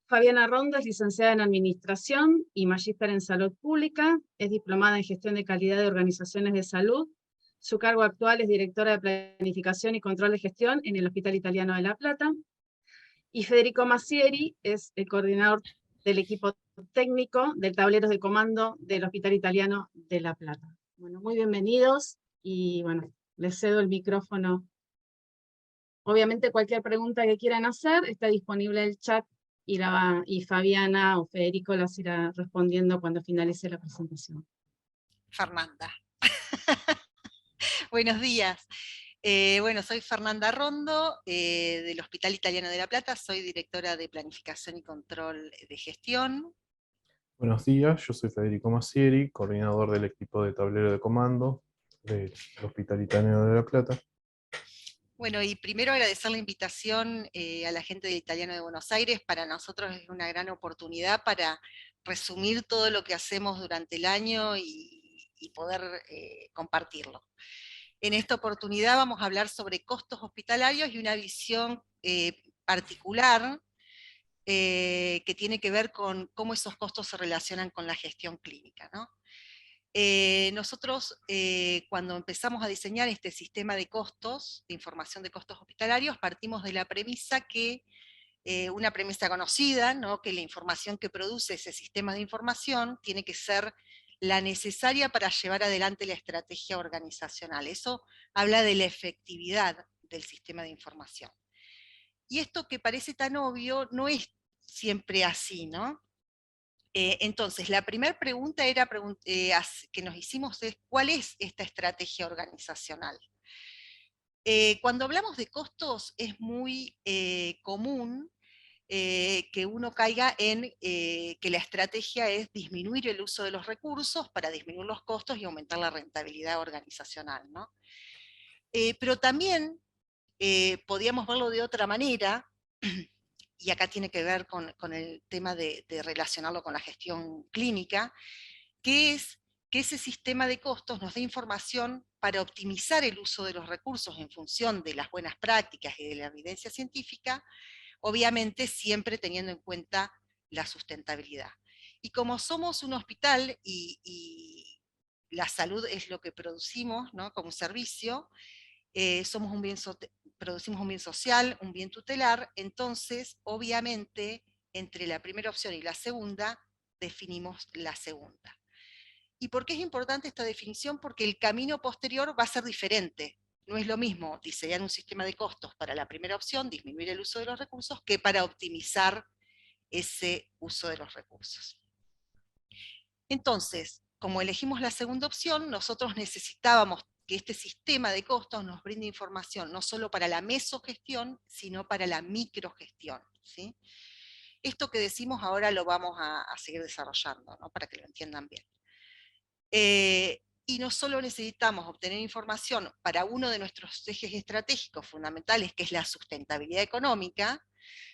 Fabiana Rondo es licenciada en Administración y magíster en Salud Pública, es diplomada en Gestión de Calidad de Organizaciones de Salud. Su cargo actual es directora de Planificación y Control de Gestión en el Hospital Italiano de La Plata. Y Federico Masieri es el coordinador del equipo técnico del tablero de comando del Hospital Italiano de La Plata. Bueno, muy bienvenidos y bueno, les cedo el micrófono. Obviamente cualquier pregunta que quieran hacer está disponible en el chat y Fabiana o Federico las irá respondiendo cuando finalice la presentación. Fernanda. Buenos días. Bueno, soy Fernanda Rondo, del Hospital Italiano de La Plata, soy directora de Planificación y Control de Gestión. Buenos días, yo soy Federico Masieri, coordinador del equipo de tablero de comando del Hospital Italiano de La Plata. Bueno, y primero agradecer la invitación a la gente del Italiano de Buenos Aires. Para nosotros es una gran oportunidad para resumir todo lo que hacemos durante el año y poder compartirlo. En esta oportunidad vamos a hablar sobre costos hospitalarios y una visión particular que tiene que ver con cómo esos costos se relacionan con la gestión clínica, ¿no? Nosotros, cuando empezamos a diseñar este sistema de costos, de información de costos hospitalarios, partimos de la premisa que, una premisa conocida, ¿no? Que la información que produce ese sistema de información tiene que ser la necesaria para llevar adelante la estrategia organizacional. Eso habla de la efectividad del sistema de información. Y esto que parece tan obvio no es siempre así, ¿no? Entonces, la primera pregunta era, que nos hicimos es, ¿cuál es esta estrategia organizacional? Cuando hablamos de costos es muy común que uno caiga en que la estrategia es disminuir el uso de los recursos para disminuir los costos y aumentar la rentabilidad organizacional, ¿no? Pero también podíamos verlo de otra manera, y acá tiene que ver con el tema de relacionarlo con la gestión clínica, que es que ese sistema de costos nos dé información para optimizar el uso de los recursos en función de las buenas prácticas y de la evidencia científica, obviamente siempre teniendo en cuenta la sustentabilidad. Y como somos un hospital y la salud es lo que producimos, ¿no? Como servicio, somos un bien producimos un bien social, un bien tutelar, entonces obviamente entre la primera opción y la segunda definimos la segunda. ¿Y por qué es importante esta definición? Porque el camino posterior va a ser diferente. No es lo mismo diseñar un sistema de costos para la primera opción, disminuir el uso de los recursos, que para optimizar ese uso de los recursos. Entonces, como elegimos la segunda opción, nosotros necesitábamos que este sistema de costos nos brinde información no solo para la mesogestión, sino para la microgestión, ¿sí? Esto que decimos ahora lo vamos a seguir desarrollando, ¿no? Para que lo entiendan bien. Y no solo necesitamos obtener información para uno de nuestros ejes estratégicos fundamentales, que es la sustentabilidad económica,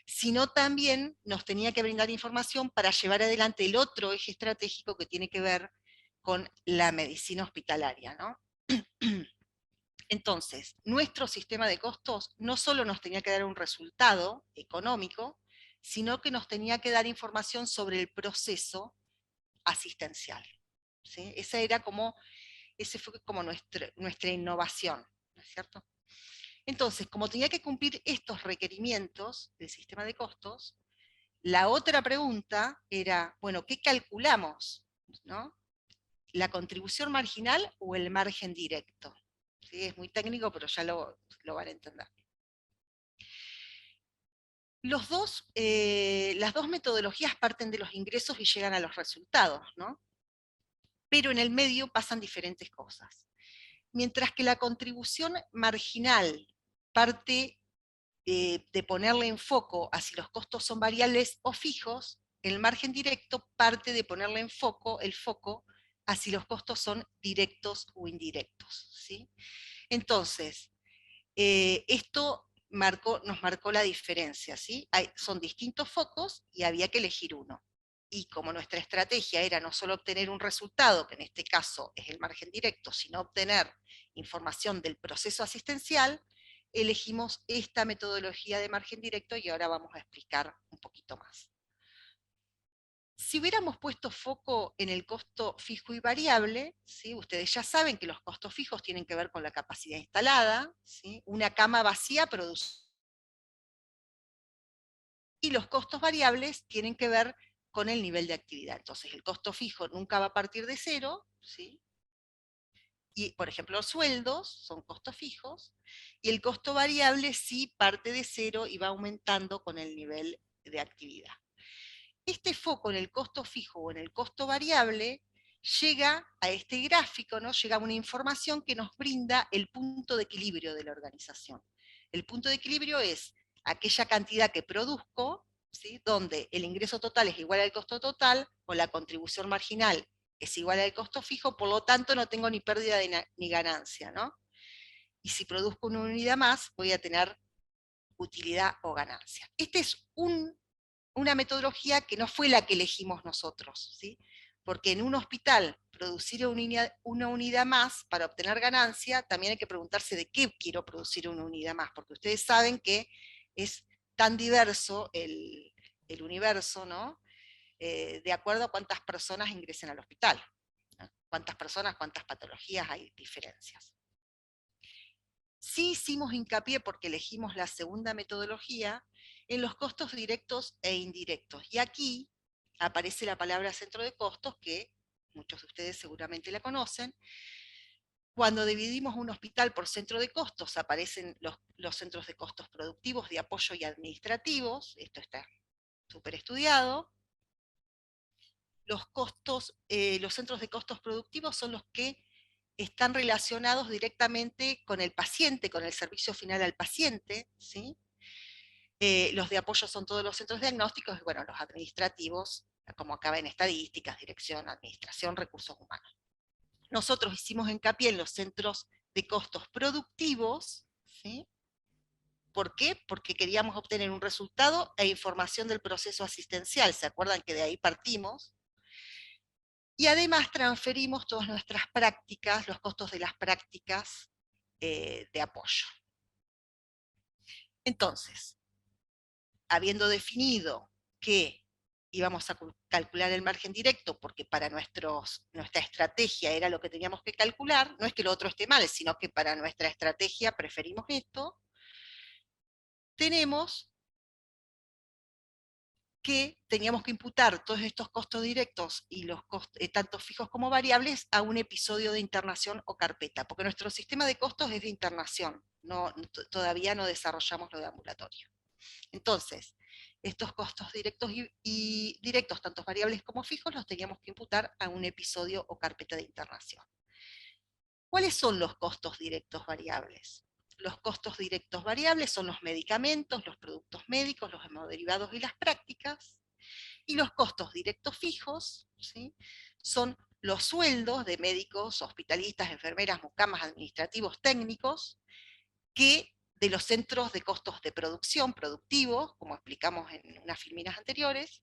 sino también nos tenía que brindar información para llevar adelante el otro eje estratégico que tiene que ver con la medicina hospitalaria, ¿no? Entonces, nuestro sistema de costos no solo nos tenía que dar un resultado económico, sino que nos tenía que dar información sobre el proceso asistencial, ¿sí? Ese fue como nuestra innovación, ¿no es cierto? Entonces, como tenía que cumplir estos requerimientos del sistema de costos, la otra pregunta era, bueno, ¿qué calculamos? ¿No? ¿La contribución marginal o el margen directo? ¿Sí? Es muy técnico, pero ya lo van a entender. Las dos metodologías parten de los ingresos y llegan a los resultados, ¿no? Pero en el medio pasan diferentes cosas. Mientras que la contribución marginal parte de ponerle en foco a si los costos son variables o fijos, el margen directo parte de ponerle en foco, el foco, a si los costos son directos o indirectos, ¿sí? Entonces, esto nos marcó la diferencia, ¿sí? Son distintos focos y había que elegir uno. Y como nuestra estrategia era no solo obtener un resultado, que en este caso es el margen directo, sino obtener información del proceso asistencial, elegimos esta metodología de margen directo y ahora vamos a explicar un poquito más. Si hubiéramos puesto foco en el costo fijo y variable, ¿sí? Ustedes ya saben que los costos fijos tienen que ver con la capacidad instalada, ¿sí? Una cama vacía produce, y los costos variables tienen que ver con el nivel de actividad. Entonces el costo fijo nunca va a partir de cero, ¿sí? Y, por ejemplo, los sueldos son costos fijos, y el costo variable sí parte de cero y va aumentando con el nivel de actividad. Este foco en el costo fijo o en el costo variable llega a este gráfico, ¿no? Llega a una información que nos brinda el punto de equilibrio de la organización. El punto de equilibrio es aquella cantidad que produzco, ¿sí? Donde el ingreso total es igual al costo total, o la contribución marginal es igual al costo fijo, por lo tanto no tengo ni pérdida ni ganancia, ¿no? Y si produzco una unidad más, voy a tener utilidad o ganancia. Este es una metodología que no fue la que elegimos nosotros, ¿sí? Porque en un hospital producir una unidad más para obtener ganancia, también hay que preguntarse de qué quiero producir una unidad más, porque ustedes saben que es tan diverso el universo, ¿no? De acuerdo a cuántas personas ingresen al hospital, ¿no? Cuántas personas, cuántas patologías, hay diferencias. Sí hicimos hincapié, porque elegimos la segunda metodología, en los costos directos e indirectos. Y aquí aparece la palabra centro de costos, que muchos de ustedes seguramente la conocen. Cuando dividimos un hospital por centro de costos, aparecen los centros de costos productivos, de apoyo y administrativos. Esto está súper estudiado. Los centros de costos productivos son los que están relacionados directamente con el paciente, con el servicio final al paciente, ¿sí? Los de apoyo son todos los centros diagnósticos, y bueno, los administrativos, como acaba en estadísticas, dirección, administración, recursos humanos. Nosotros hicimos hincapié en los centros de costos productivos, ¿sí? ¿Por qué? Porque queríamos obtener un resultado e información del proceso asistencial. ¿Se acuerdan que de ahí partimos? Y además transferimos todas nuestras prácticas, los costos de las prácticas de apoyo. Entonces, habiendo definido que íbamos a calcular el margen directo, porque para nuestra estrategia era lo que teníamos que calcular, no es que lo otro esté mal, sino que para nuestra estrategia preferimos esto, tenemos que teníamos que imputar todos estos costos directos y los tanto fijos como variables a un episodio de internación o carpeta, porque nuestro sistema de costos es de internación, todavía no desarrollamos lo de ambulatorio. Entonces, estos costos directos y directos, tanto variables como fijos, los teníamos que imputar a un episodio o carpeta de internación. ¿Cuáles son los costos directos variables? Los costos directos variables son los medicamentos, los productos médicos, los hemoderivados y las prácticas. Y los costos directos fijos, ¿sí? Son los sueldos de médicos, hospitalistas, enfermeras, mucamas, administrativos, técnicos, que de los centros de costos de producción, productivos, como explicamos en unas filminas anteriores,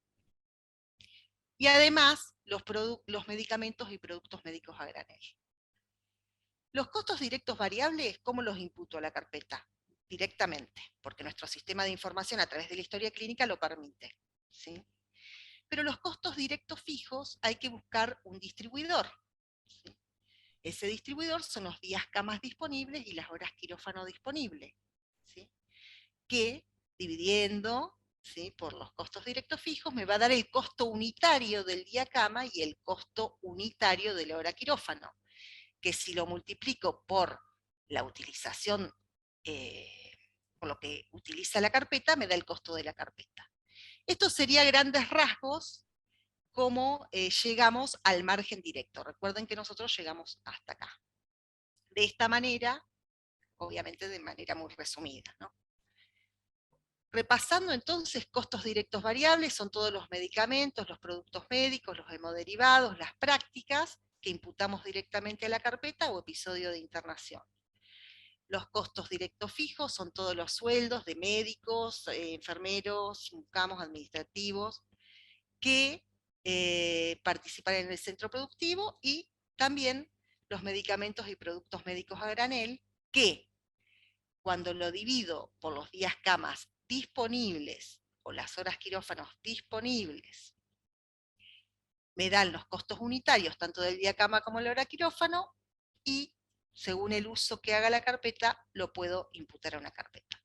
y además los medicamentos y productos médicos a granel. Los costos directos variables, ¿cómo los imputo a la carpeta? Directamente, porque nuestro sistema de información a través de la historia clínica lo permite, ¿sí? Pero los costos directos fijos hay que buscar un distribuidor, ¿sí? Ese distribuidor son los días camas disponibles y las horas quirófano disponibles, ¿sí? Que dividiendo, ¿sí?, por los costos directos fijos me va a dar el costo unitario del día cama y el costo unitario de la hora quirófano, que si lo multiplico por la utilización, por lo que utiliza la carpeta, me da el costo de la carpeta. Esto sería a grandes rasgos cómo llegamos al margen directo. Recuerden que nosotros llegamos hasta acá. De esta manera, obviamente de manera muy resumida, ¿no? Repasando entonces, costos directos variables son todos los medicamentos, los productos médicos, los hemoderivados, las prácticas que imputamos directamente a la carpeta o episodio de internación. Los costos directos fijos son todos los sueldos de médicos, enfermeros, mucamos, administrativos, que participan en el centro productivo, y también los medicamentos y productos médicos a granel, que cuando lo divido por los días camas disponibles o las horas quirófanos disponibles me dan los costos unitarios, tanto del día cama como la hora quirófano, y según el uso que haga la carpeta, lo puedo imputar a una carpeta.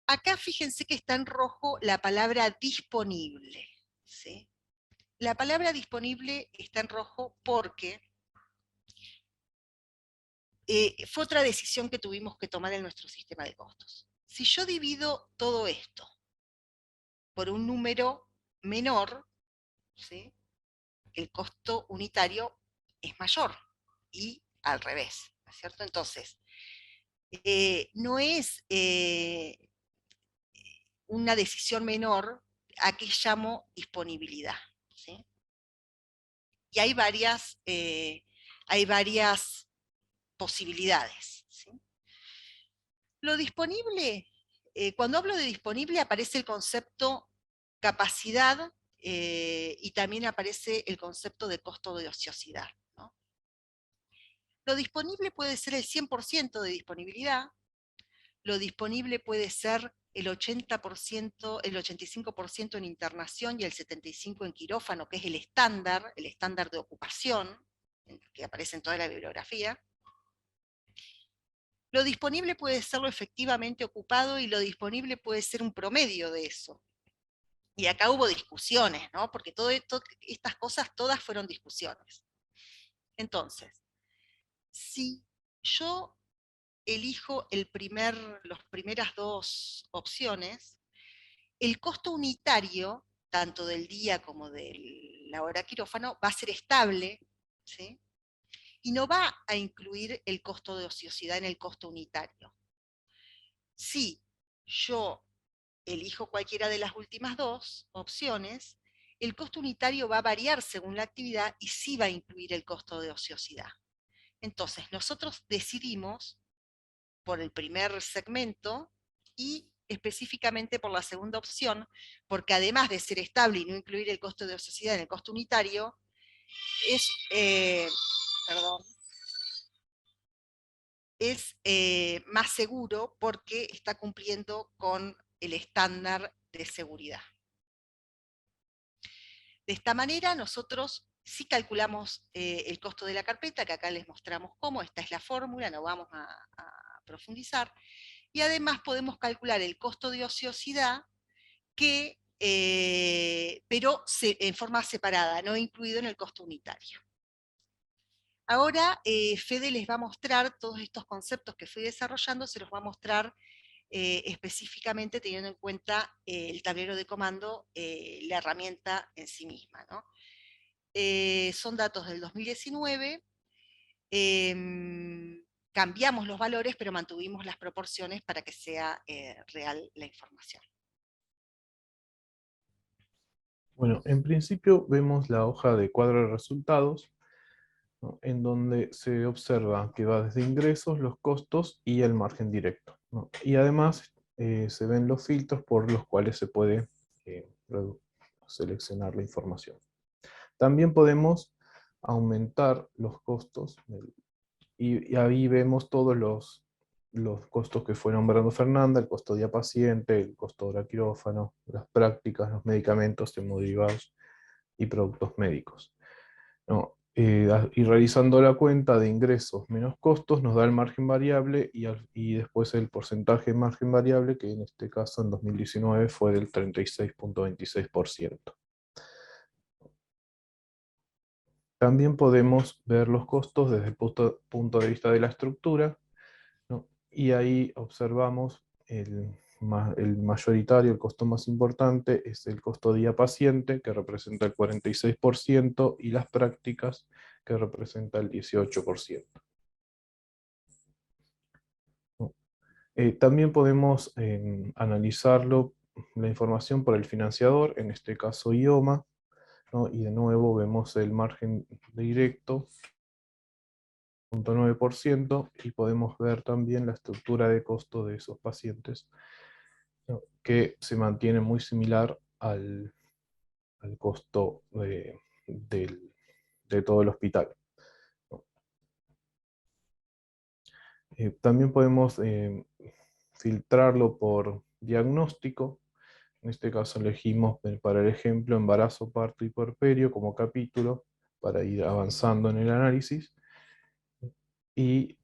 Acá fíjense que está en rojo la palabra disponible, ¿sí? La palabra disponible está en rojo porque fue otra decisión que tuvimos que tomar en nuestro sistema de costos. Si yo divido todo esto por un número menor, ¿sí?, el costo unitario es mayor, y al revés, ¿no es cierto? Entonces, no es una decisión menor a que llamo disponibilidad, ¿sí? Y hay varias posibilidades, ¿sí? Lo disponible, cuando hablo de disponible aparece el concepto capacidad, y también aparece el concepto de costo de ociosidad, ¿no? Lo disponible puede ser el 100% de disponibilidad, lo disponible puede ser el 80%, el 85% en internación y el 75% en quirófano, que es el estándar de ocupación, que aparece en toda la bibliografía. Lo disponible puede ser lo efectivamente ocupado, y lo disponible puede ser un promedio de eso. Y acá hubo discusiones, ¿no? Porque estas cosas todas fueron discusiones. Entonces, si yo elijo las primeras dos opciones, el costo unitario, tanto del día como de la hora quirófano, va a ser estable, ¿sí?, y no va a incluir el costo de ociosidad en el costo unitario. Si yo elijo cualquiera de las últimas dos opciones, el costo unitario va a variar según la actividad y sí va a incluir el costo de ociosidad. Entonces, nosotros decidimos por el primer segmento y específicamente por la segunda opción, porque además de ser estable y no incluir el costo de ociosidad en el costo unitario, es, más seguro porque está cumpliendo con el estándar de seguridad. De esta manera nosotros sí calculamos el costo de la carpeta, que acá les mostramos cómo, esta es la fórmula, no vamos a profundizar, y además podemos calcular el costo de ociosidad, pero en forma separada, no incluido en el costo unitario. Ahora Fede les va a mostrar todos estos conceptos que fui desarrollando, se los va a mostrar específicamente teniendo en cuenta el tablero de comando, la herramienta en sí misma, ¿no? Son datos del 2019, cambiamos los valores, pero mantuvimos las proporciones para que sea real la información. Bueno, en principio vemos la hoja de cuadro de resultados, ¿no?, en donde se observa que va desde ingresos, los costos y el margen directo, ¿no? Y además se ven los filtros por los cuales se puede seleccionar la información. También podemos aumentar los costos, y ahí vemos todos los costos que fue nombrando Fernanda: el costo día paciente, el costo hora quirófano, las prácticas, los medicamentos, hemoderivados y productos médicos, ¿no? Y realizando la cuenta de ingresos menos costos nos da el margen variable, y después el porcentaje de margen variable, que en este caso en 2019 fue del 36.26%. También podemos ver los costos desde el punto de vista de la estructura, ¿no? Y ahí observamos el mayoritario, el costo más importante, es el costo día paciente, que representa el 46%, y las prácticas, que representa el 18%. ¿No? También podemos analizarlo, la información, por el financiador, en este caso IOMA, ¿no? Y de nuevo vemos el margen directo, 0.9%, y podemos ver también la estructura de costo de esos pacientes, ¿no?, que se mantiene muy similar al costo de todo el hospital, ¿no? También podemos filtrarlo por diagnóstico, En este caso elegimos para el ejemplo embarazo, parto y puerperio como capítulo para ir avanzando en el análisis. Y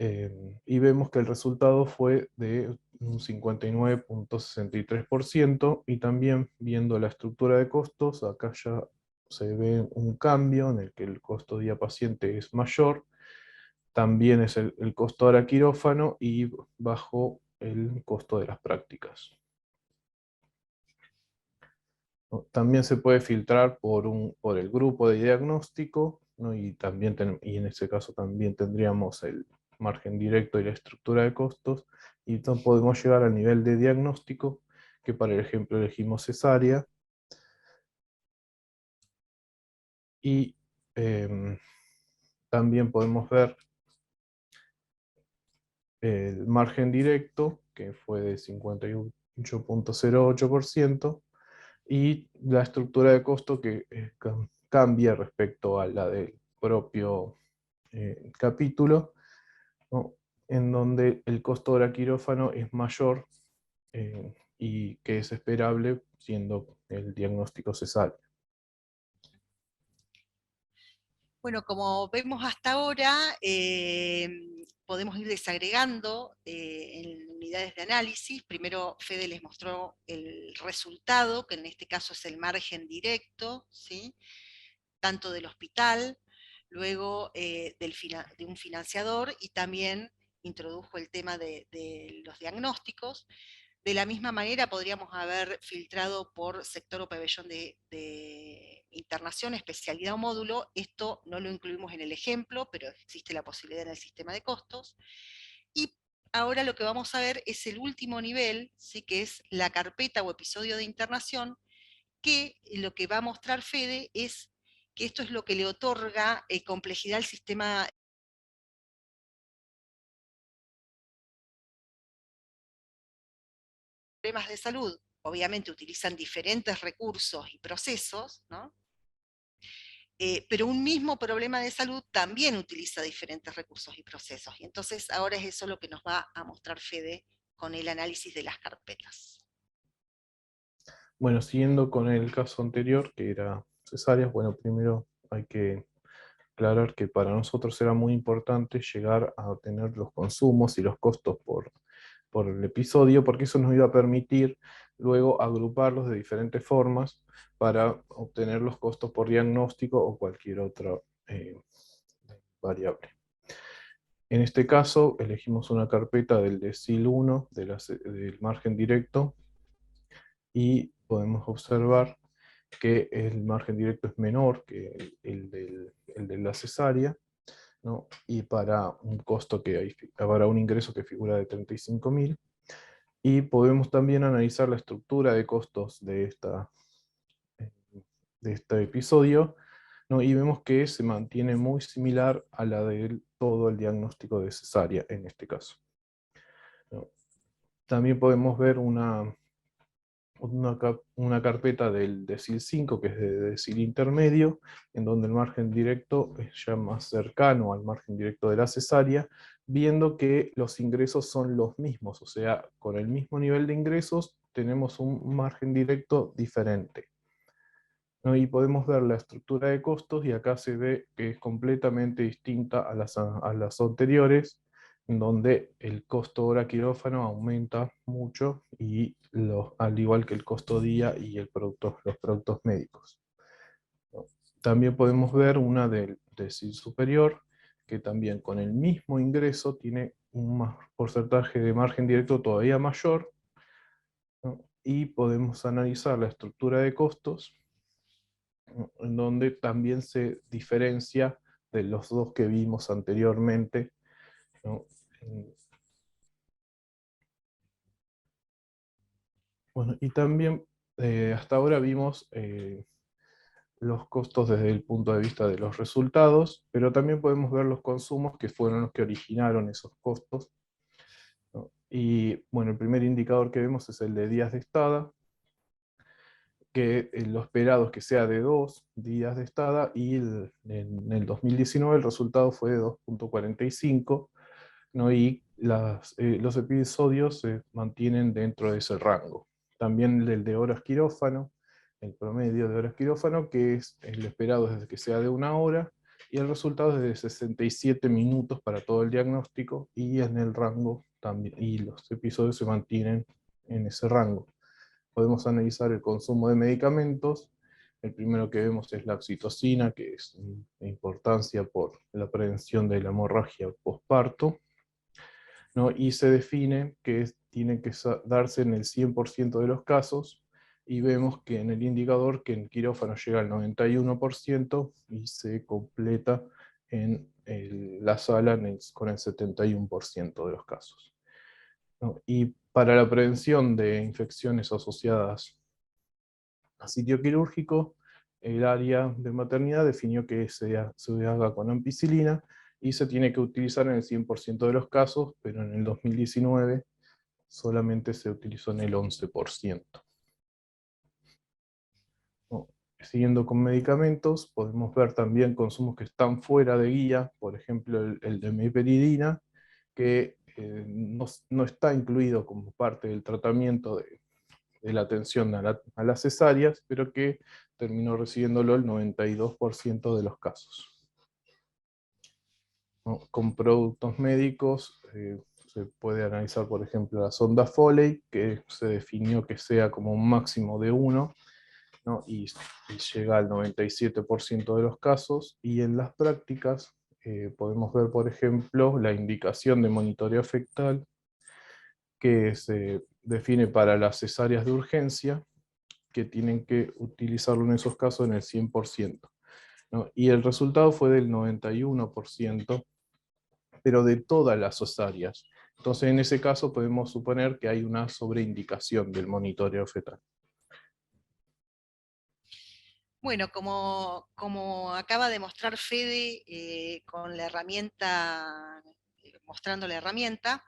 vemos que el resultado fue de un 59,63%, y también viendo la estructura de costos, acá ya se ve un cambio en el que el costo día paciente es mayor, también es el costo hora quirófano y bajo el costo de las prácticas. También se puede filtrar por el grupo de diagnóstico, ¿no? Y en este caso también tendríamos el margen directo y la estructura de costos, y entonces podemos llegar al nivel de diagnóstico, que para el ejemplo elegimos cesárea, y también podemos ver el margen directo, que fue de 58,08%, y la estructura de costo que cambia respecto a la del propio capítulo, ¿no? En donde el costo hora quirófano es mayor, y que es esperable siendo el diagnóstico cesárea. Bueno, como vemos hasta ahora, podemos ir desagregando en unidades de análisis. Primero Fede les mostró el resultado, que en este caso es el margen directo, ¿sí? Tanto del hospital, luego de un financiador, y también introdujo el tema de los diagnósticos. De la misma manera podríamos haber filtrado por sector o pabellón de internación, especialidad o módulo. Esto no lo incluimos en el ejemplo, pero existe la posibilidad en el sistema de costos. Y ahora lo que vamos a ver es el último nivel, ¿sí? Que es la carpeta o episodio de internación, que lo que va a mostrar Fede es que esto es lo que le otorga complejidad al sistema problemas de salud. Obviamente utilizan diferentes recursos y procesos, ¿no? Pero un mismo problema de salud también utiliza diferentes recursos y procesos. Y entonces ahora es eso lo que nos va a mostrar Fede con el análisis de las carpetas. Bueno, siguiendo con el caso anterior, que era cesáreas, bueno, primero hay que aclarar que para nosotros era muy importante llegar a obtener los consumos y los costos por el episodio, porque eso nos iba a permitir luego agruparlos de diferentes formas para obtener los costos por diagnóstico o cualquier otra variable. En este caso elegimos una carpeta del decil 1 del margen directo, y podemos observar que el margen directo es menor que el de la cesárea, ¿no? Y para un costo para un ingreso que figura de 35.000, y podemos también analizar la estructura de costos de este episodio, ¿no? Y vemos que se mantiene muy similar a la de todo el diagnóstico de cesárea en este caso, ¿no? También podemos ver una carpeta del decil 5, que es de decil intermedio, en donde el margen directo es ya más cercano al margen directo de la cesárea, viendo que los ingresos son los mismos, o sea, con el mismo nivel de ingresos tenemos un margen directo diferente, ¿no? Y podemos ver la estructura de costos, y acá se ve que es completamente distinta a las anteriores, en donde el costo hora quirófano aumenta mucho, y al igual que el costo día y los productos médicos, ¿no? También podemos ver una del decil superior, que también con el mismo ingreso tiene un porcentaje de margen directo todavía mayor, ¿no? Y podemos analizar la estructura de costos, en donde también se diferencia de los dos que vimos anteriormente, ¿no? Bueno, y también hasta ahora vimos los costos desde el punto de vista de los resultados, pero también podemos ver los consumos, que fueron los que originaron esos costos, ¿no? Y bueno, el primer indicador que vemos es el de días de estada, que lo esperado es que sea de 2 días de estada, y en el 2019 el resultado fue de 2,45, ¿no? Y los episodios se mantienen dentro de ese rango. También el de horas quirófano, el promedio de horas quirófano, que es el esperado desde que sea de 1 hora, y el resultado es de 67 minutos para todo el diagnóstico, y en el rango también, y los episodios se mantienen en ese rango. Podemos analizar el consumo de medicamentos. El primero que vemos es la oxitocina, que es de importancia por la prevención de la hemorragia postparto, ¿no? Y se define que tiene que darse en el 100% de los casos, y vemos que en el indicador que en quirófano llega al 91% y se completa en la sala con el 71% de los casos, ¿no? Y para la prevención de infecciones asociadas a sitio quirúrgico, el área de maternidad definió que se haga con ampicilina, y se tiene que utilizar en el 100% de los casos, pero en el 2019 solamente se utilizó en el 11%. ¿No? Siguiendo con medicamentos, podemos ver también consumos que están fuera de guía, por ejemplo el de meperidina, que no está incluido como parte del tratamiento de la atención a las cesáreas, pero que terminó recibiéndolo el 92% de los casos. ¿No? Con productos médicos se puede analizar, por ejemplo, la sonda Foley, que se definió que sea como un máximo de 1, ¿no? y llega al 97% de los casos, y en las prácticas podemos ver, por ejemplo, la indicación de monitoreo fetal, que se define para las cesáreas de urgencia, que tienen que utilizarlo en esos casos en el 100%, ¿no? Y el resultado fue del 91%, pero de todas las cesáreas. Entonces, en ese caso podemos suponer que hay una sobreindicación del monitoreo fetal. Bueno, como acaba de mostrar Fede con la herramienta, mostrando la herramienta,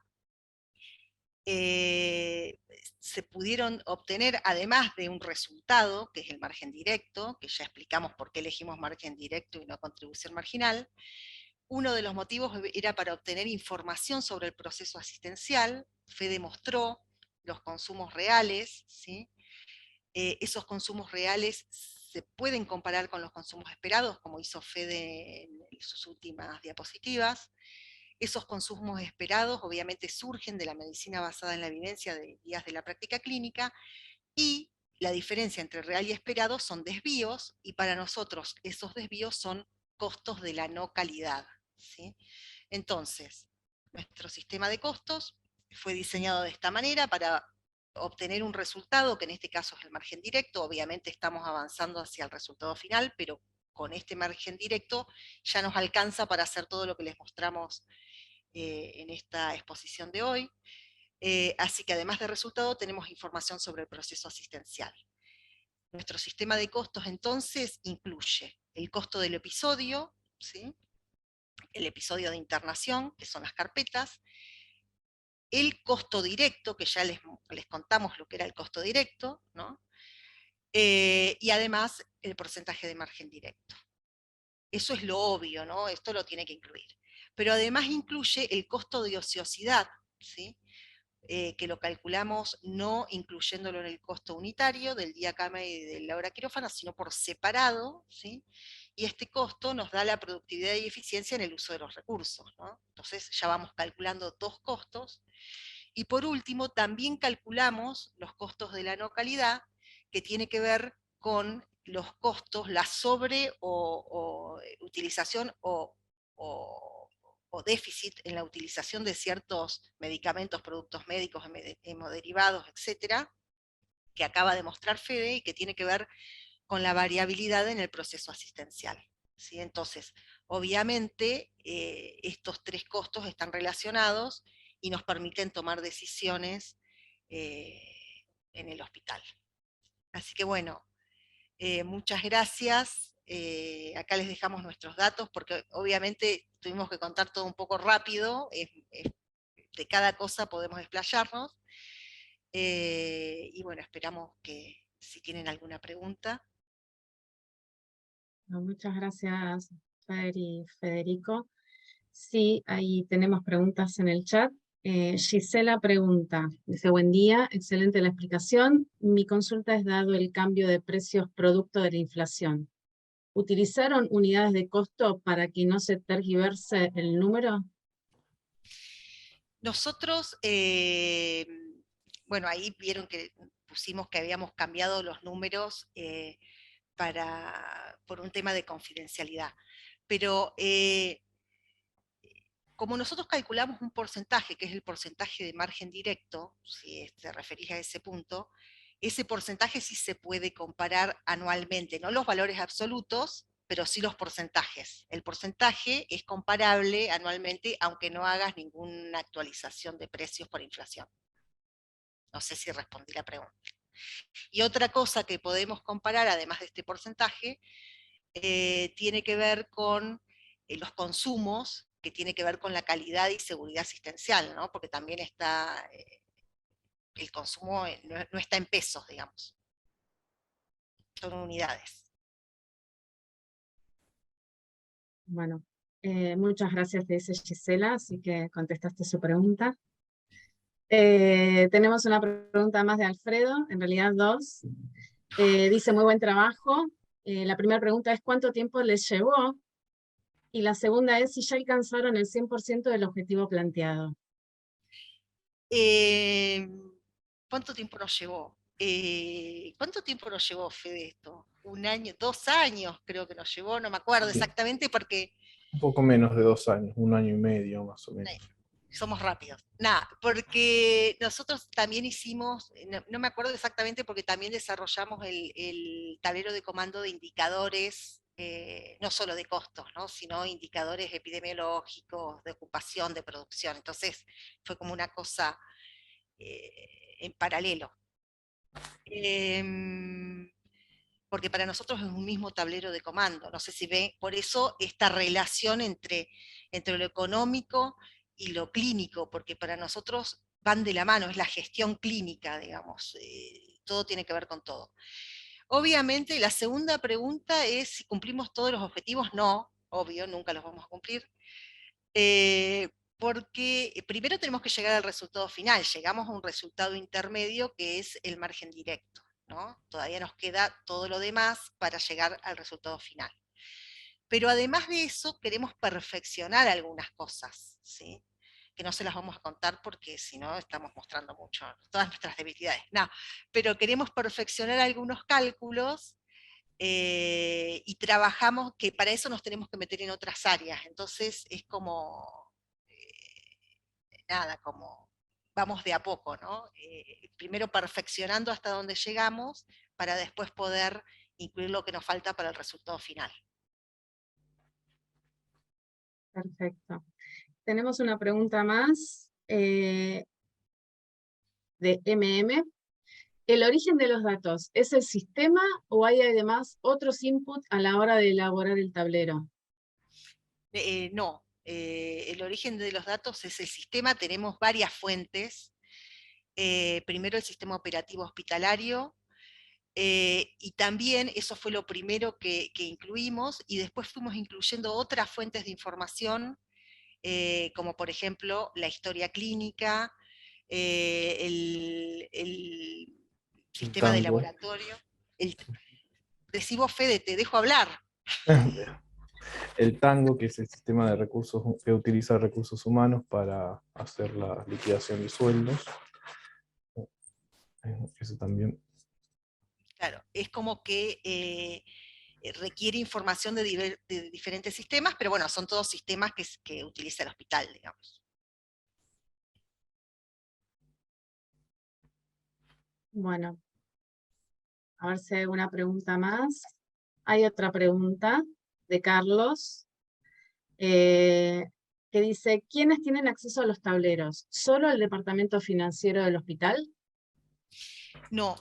se pudieron obtener, además de un resultado, que es el margen directo, que ya explicamos por qué elegimos margen directo y no contribución marginal. Uno de los motivos era para obtener información sobre el proceso asistencial. Fede mostró los consumos reales, ¿sí? Esos consumos reales se pueden comparar con los consumos esperados, como hizo Fede en sus últimas diapositivas. Esos consumos esperados obviamente surgen de la medicina basada en la evidencia de guías de la práctica clínica, y la diferencia entre real y esperado son desvíos, y para nosotros esos desvíos son costos de la no calidad, ¿sí? Entonces, nuestro sistema de costos fue diseñado de esta manera para obtener un resultado, que en este caso es el margen directo. Obviamente estamos avanzando hacia el resultado final, pero con este margen directo ya nos alcanza para hacer todo lo que les mostramos en esta exposición de hoy. Así que además de resultado tenemos información sobre el proceso asistencial. Nuestro sistema de costos entonces incluye el costo del episodio, ¿sí? El episodio de internación, que son las carpetas, el costo directo, que ya les contamos lo que era el costo directo, ¿no? Y además el porcentaje de margen directo. Eso es lo obvio, ¿no? Esto lo tiene que incluir. Pero además incluye el costo de ociosidad, ¿sí? Que lo calculamos no incluyéndolo en el costo unitario del día cama y de la hora quirófana, sino por separado, ¿sí? Y este costo nos da la productividad y eficiencia en el uso de los recursos, ¿no? Entonces ya vamos calculando dos costos. Y por último, también calculamos los costos de la no calidad, que tiene que ver con los costos, la sobre o utilización o déficit en la utilización de ciertos medicamentos, productos médicos, hemoderivados, etcétera, que acaba de mostrar Fede y que tiene que ver con la variabilidad en el proceso asistencial, ¿sí? Entonces, obviamente, estos tres costos están relacionados y nos permiten tomar decisiones en el hospital. Así que bueno, muchas gracias. Acá les dejamos nuestros datos, porque obviamente tuvimos que contar todo un poco rápido, de cada cosa podemos explayarnos. Y bueno, esperamos que si tienen alguna pregunta. Muchas gracias, Fer y Federico. Sí, ahí tenemos preguntas en el chat. Gisela pregunta, dice, buen día, excelente la explicación. Mi consulta es dado el cambio de precios producto de la inflación. ¿Utilizaron unidades de costo para que no se tergiverse el número? Nosotros, bueno, ahí vieron que pusimos que habíamos cambiado los números por un tema de confidencialidad. Pero como nosotros calculamos un porcentaje, que es el porcentaje de margen directo, si te referís a ese punto, ese porcentaje sí se puede comparar anualmente, no los valores absolutos, pero sí los porcentajes. El porcentaje es comparable anualmente, aunque no hagas ninguna actualización de precios por inflación. No sé si respondí la pregunta. Y otra cosa que podemos comparar, además de este porcentaje, tiene que ver con los consumos, que tiene que ver con la calidad y seguridad asistencial, ¿no? Porque también está, el consumo no está en pesos, digamos, son unidades. Bueno, muchas gracias, te dice Gisela, así que contestaste su pregunta. Tenemos una pregunta más de Alfredo, en realidad dos. Dice, muy buen trabajo. La primera pregunta es, ¿cuánto tiempo les llevó? Y la segunda es si ya alcanzaron el 100% del objetivo planteado. ¿Cuánto tiempo nos llevó? ¿Cuánto tiempo nos llevó, Fede, esto? ¿Un año? 2 años creo que nos llevó, no me acuerdo exactamente porque... Un poco menos de 2 años, 1 año y medio más o menos. Somos rápidos. Nada, porque nosotros también hicimos, no me acuerdo exactamente porque también desarrollamos el tablero de comando de indicadores, no solo de costos, ¿no? Sino indicadores epidemiológicos, de ocupación, de producción. Entonces fue como una cosa en paralelo. Porque para nosotros es un mismo tablero de comando. No sé si ven, por eso esta relación entre lo económico y lo clínico, porque para nosotros van de la mano, es la gestión clínica, digamos, todo tiene que ver con todo. Obviamente, la segunda pregunta es si cumplimos todos los objetivos. No, obvio, nunca los vamos a cumplir, porque primero tenemos que llegar al resultado final, llegamos a un resultado intermedio que es el margen directo, ¿no? Todavía nos queda todo lo demás para llegar al resultado final. Pero además de eso, queremos perfeccionar algunas cosas, ¿sí? Que no se las vamos a contar porque si no estamos mostrando mucho todas nuestras debilidades. No, pero queremos perfeccionar algunos cálculos y trabajamos, que para eso nos tenemos que meter en otras áreas. Entonces es como, nada, como vamos de a poco, ¿no? Primero perfeccionando hasta donde llegamos para después poder incluir lo que nos falta para el resultado final. Perfecto. Tenemos una pregunta más de MM. ¿El origen de los datos es el sistema o hay además otros inputs a la hora de elaborar el tablero? No, el origen de los datos es el sistema, tenemos varias fuentes. Primero el sistema operativo hospitalario, y también eso fue lo primero que incluimos, y después fuimos incluyendo otras fuentes de información, como por ejemplo la historia clínica, el sistema de laboratorio. Recibo Fede, te dejo hablar. El Tango, que es el sistema de recursos que utiliza recursos humanos para hacer la liquidación de sueldos. Eso también. Claro, es como que requiere información de diferentes sistemas, pero bueno, son todos sistemas que utiliza el hospital, digamos. Bueno, a ver si hay alguna pregunta más. Hay otra pregunta de Carlos, que dice, ¿quiénes tienen acceso a los tableros? ¿Solo el departamento financiero del hospital? No,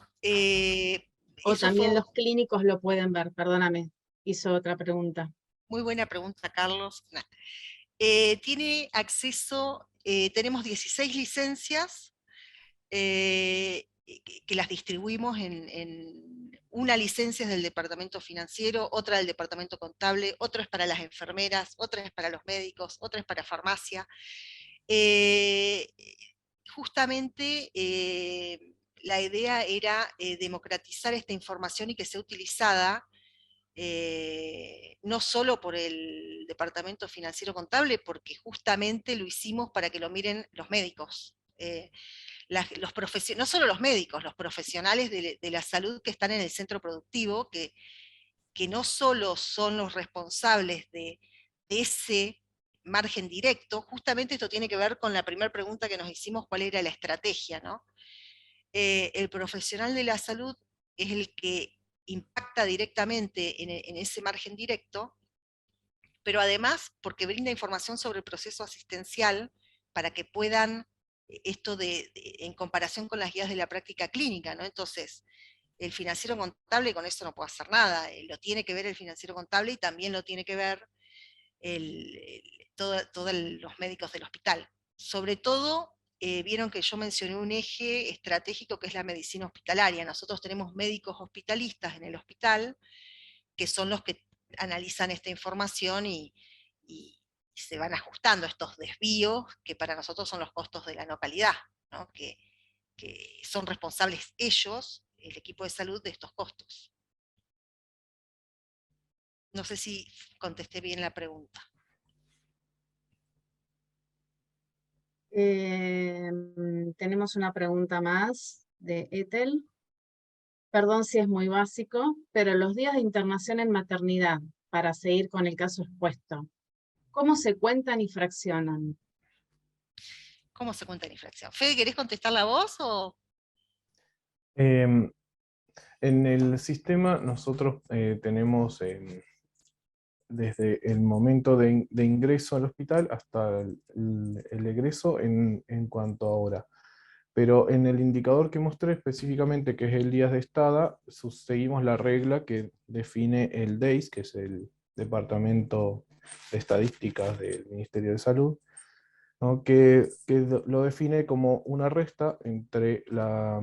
¿O eso fue también los clínicos lo pueden ver? Perdóname, hizo otra pregunta. muy buena pregunta, Carlos. Tiene acceso, tenemos 16 licencias que las distribuimos en una licencia es del departamento financiero, otra del departamento contable, otra es para las enfermeras, otra es para los médicos, otra es para farmacia. justamente la idea era democratizar esta información y que sea utilizada no solo por el Departamento Financiero Contable, porque justamente lo hicimos para que lo miren los médicos. No solo los médicos, los profesionales de la salud que están en el centro productivo, que no solo son los responsables de ese margen directo, justamente esto tiene que ver con la primera pregunta que nos hicimos, cuál era la estrategia, ¿no? El profesional de la salud es el que impacta directamente en ese margen directo, pero además porque brinda información sobre el proceso asistencial para que puedan, en comparación con las guías de la práctica clínica, ¿no? Entonces, el financiero contable con eso no puede hacer nada, lo tiene que ver el financiero contable y también lo tiene que ver todos los médicos del hospital. Sobre todo, vieron que yo mencioné un eje estratégico que es la medicina hospitalaria. Nosotros tenemos médicos hospitalistas en el hospital, que son los que analizan esta información y se van ajustando estos desvíos, que para nosotros son los costos de la no calidad, ¿no? Que son responsables ellos, el equipo de salud, de estos costos. No sé si contesté bien la pregunta. Tenemos una pregunta más de Ethel. Perdón si es muy básico, pero los días de internación en maternidad, para seguir con el caso expuesto, ¿cómo se cuentan y fraccionan? ¿Cómo se cuenta la infracción? Fede, ¿querés contestar la voz o...? En el sistema nosotros tenemos desde el momento de ingreso al hospital hasta el egreso en cuanto a hora. Pero en el indicador que mostré específicamente, que es el días de estada, seguimos la regla que define el DEIS, que es el Departamento de Estadísticas del Ministerio de Salud, ¿no? que lo define como una resta entre la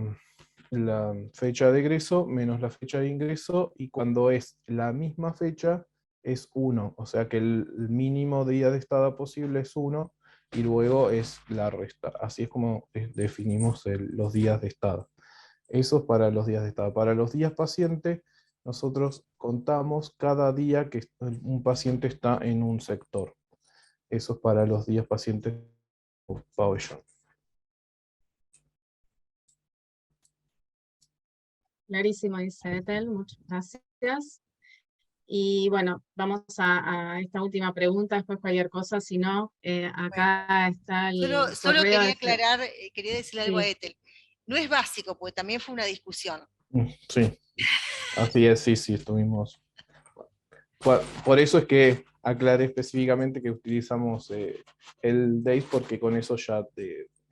fecha de egreso menos la fecha de ingreso, y cuando es la misma fecha es 1, o sea que el mínimo día de estada posible es 1, y luego es la resta. Así es como definimos los días de estada. Eso es para los días de estada. Para los días paciente, nosotros contamos cada día que un paciente está en un sector. Eso es para los días pacientes pabellón. Clarísimo, dice Ethel, muchas gracias. Y bueno, vamos a esta última pregunta, después cualquier cosa, si no, acá está el Solo correo quería de... aclarar, quería decirle algo a Sí. Ethel. No es básico, porque también fue una discusión. Sí, así es, sí, estuvimos. Por eso es que aclaré específicamente que utilizamos el DAIS, porque con eso ya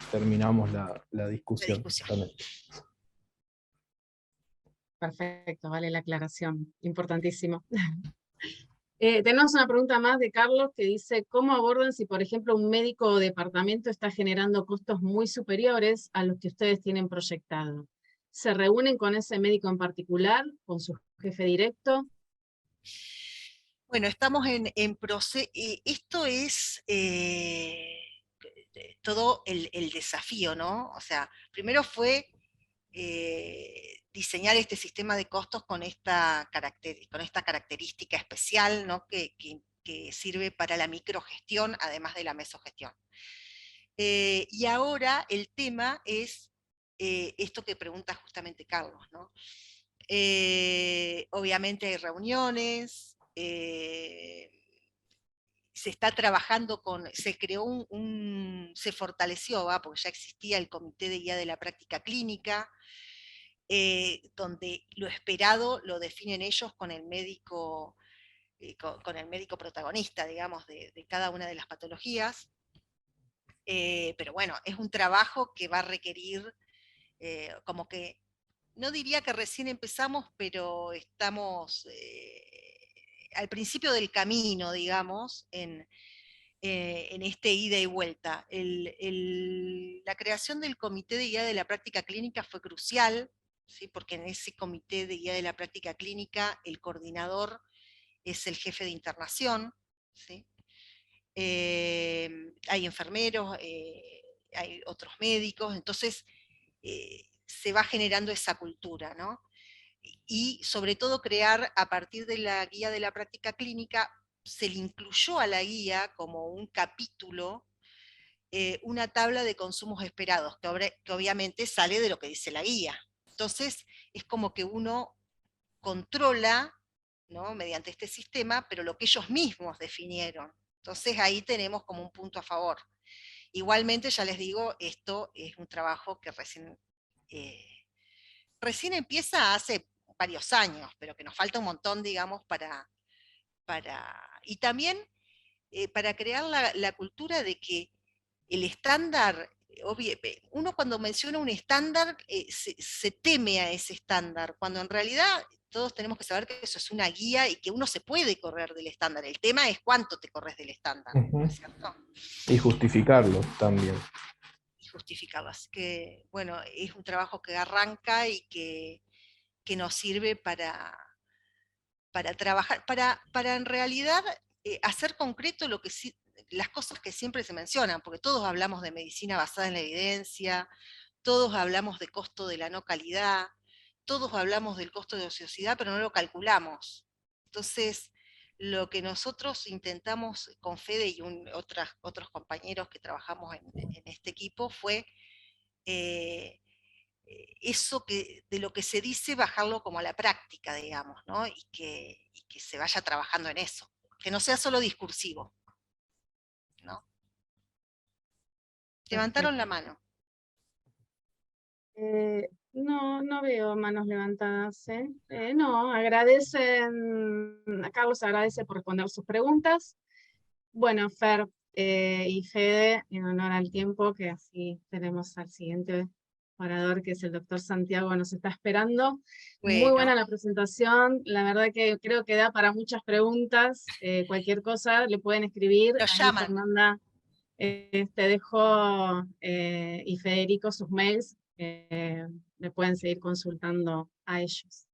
terminamos la discusión. Perfecto, vale la aclaración, importantísimo. Tenemos una pregunta más de Carlos que dice, ¿cómo abordan si, por ejemplo, un médico o departamento está generando costos muy superiores a los que ustedes tienen proyectado? ¿Se reúnen con ese médico en particular, con su jefe directo? Bueno, estamos en proceso. Esto es todo el desafío, ¿no? O sea, primero fue diseñar este sistema de costos con esta característica especial, ¿no? que sirve para la microgestión, además de la mesogestión. Y ahora el tema es esto que pregunta justamente Carlos, ¿no? Obviamente hay reuniones, se está trabajando se creó se fortaleció, porque ya existía el Comité de Guía de la Práctica Clínica, donde lo esperado lo definen ellos con el médico, con el médico protagonista, digamos, de cada una de las patologías. Pero bueno, es un trabajo que va a requerir, como que, no diría que recién empezamos, pero estamos al principio del camino, digamos, en este ida y vuelta. La creación del Comité de Guía de la Práctica Clínica fue crucial, ¿sí? Porque en ese Comité de Guía de la Práctica Clínica el coordinador es el jefe de internación, ¿sí? hay enfermeros, hay otros médicos, entonces se va generando esa cultura, ¿no? Y sobre todo crear a partir de la guía de la práctica clínica, se le incluyó a la guía como un capítulo, una tabla de consumos esperados, que obviamente sale de lo que dice la guía. Entonces es como que uno controla, ¿no?, mediante este sistema, pero lo que ellos mismos definieron. Entonces ahí tenemos como un punto a favor. Igualmente, ya les digo, esto es un trabajo que recién empieza hace varios años, pero que nos falta un montón, digamos, y también para crear la cultura de que el estándar, uno cuando menciona un estándar se teme a ese estándar, cuando en realidad todos tenemos que saber que eso es una guía y que uno se puede correr del estándar. El tema es cuánto te corres del estándar, ¿no es cierto? Y justificarlo también. Y justificarlo. Así que, bueno, es un trabajo que arranca y que nos sirve para trabajar, para en realidad hacer concreto lo que las cosas que siempre se mencionan, porque todos hablamos de medicina basada en la evidencia, todos hablamos de costo de la no calidad, todos hablamos del costo de ociosidad, pero no lo calculamos. Entonces, lo que nosotros intentamos con Fede y otros compañeros que trabajamos en este equipo fue eso de lo que se dice, bajarlo como a la práctica, digamos, ¿no? Y que se vaya trabajando en eso, que no sea solo discursivo, ¿no? Levantaron la mano. No veo manos levantadas. No, Carlos agradece por responder sus preguntas. Bueno, Fer y Fede, en honor al tiempo, que así tenemos al siguiente orador, que es el doctor Santiago, nos está esperando. Muy Bueno, buena la presentación, la verdad que creo que da para muchas preguntas. Cualquier cosa le pueden escribir. nos Ahí llaman. Fernanda te dejo y Federico sus mails, le pueden seguir consultando a ellos.